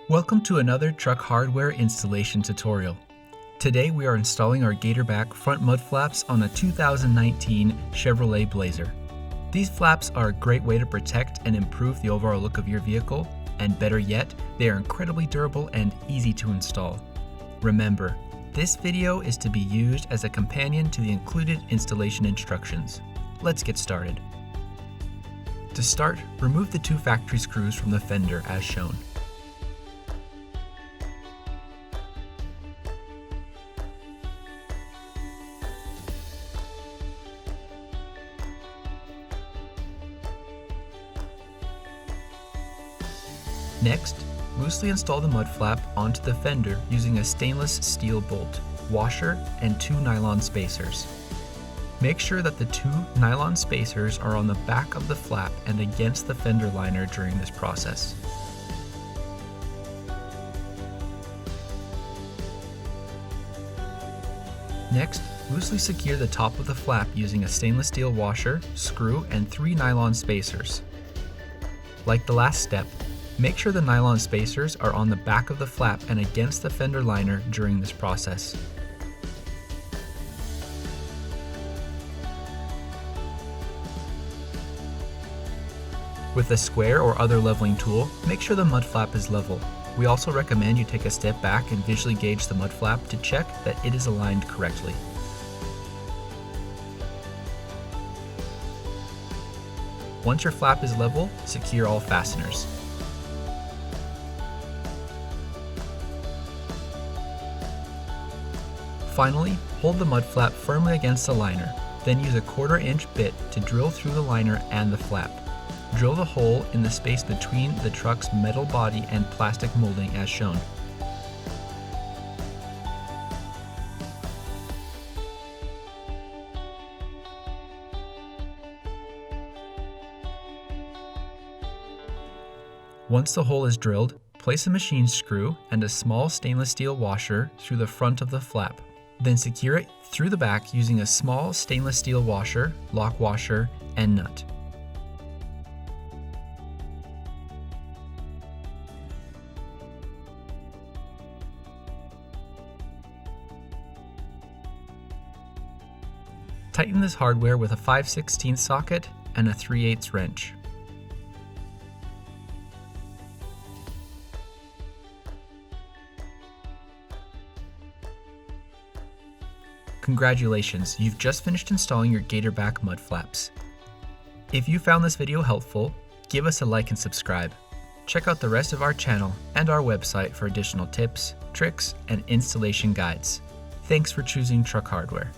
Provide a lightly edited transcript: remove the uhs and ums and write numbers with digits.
Welcome to another truck hardware installation tutorial. Today we are installing our Gatorback front mud flaps on a 2019 Chevrolet Blazer. These flaps are a great way to protect and improve the overall look of your vehicle, and better yet, they are incredibly durable and easy to install. Remember, this video is to be used as a companion to the included installation instructions. Let's get started. To start, remove the two factory screws from the fender as shown. Next, loosely install the mud flap onto the fender using a stainless steel bolt, washer, and two nylon spacers. Make sure that the two nylon spacers are on the back of the flap and against the fender liner during this process. Next, loosely secure the top of the flap using a stainless steel washer, screw, and three nylon spacers. Like the last step, make sure the nylon spacers are on the back of the flap and against the fender liner during this process. With a square or other leveling tool, make sure the mud flap is level. We also recommend you take a step back and visually gauge the mud flap to check that it is aligned correctly. Once your flap is level, secure all fasteners. Finally, hold the mud flap firmly against the liner, then use a 1/4 inch bit to drill through the liner and the flap. Drill the hole in the space between the truck's metal body and plastic molding as shown. Once the hole is drilled, place a machine screw and a small stainless steel washer through the front of the flap. Then secure it through the back using a small stainless steel washer, lock washer, and nut. Tighten this hardware with a 5/16 socket and a 3/8 wrench. Congratulations, you've just finished installing your Gatorback mud flaps. If you found this video helpful, give us a like and subscribe. Check out the rest of our channel and our website for additional tips, tricks, and installation guides. Thanks for choosing Truck Hardware.